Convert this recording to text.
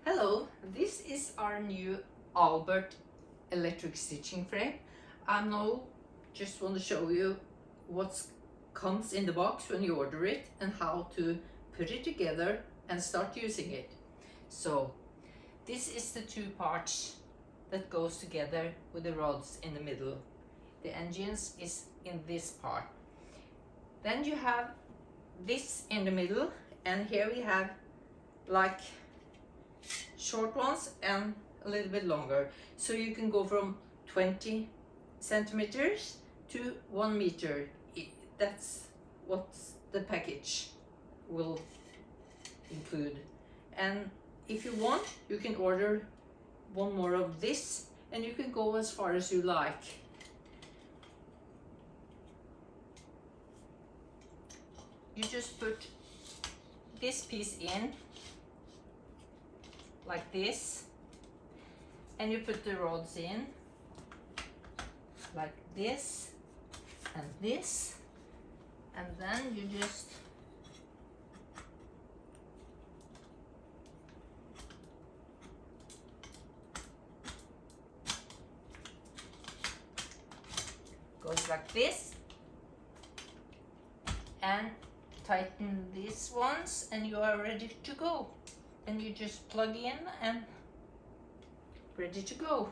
Hello, this is our new Albert electric stitching frame. I now just want to show you what comes in the box when you order it and how to put it together and start using it. So this is the two parts that goes together with the rods in the middle. The engines is in this part. Then you have this in the middle, and here we have like short ones and a little bit longer, so you can go from 20 centimeters to 1 meter. That's what the package will include. And if you want, you can order one more of this and you can go as far as you like. You just put this piece in like this, and you put the rods in like this, and then you just goes like this, and tighten these ones, and you are ready to go. And you just plug in and ready to go.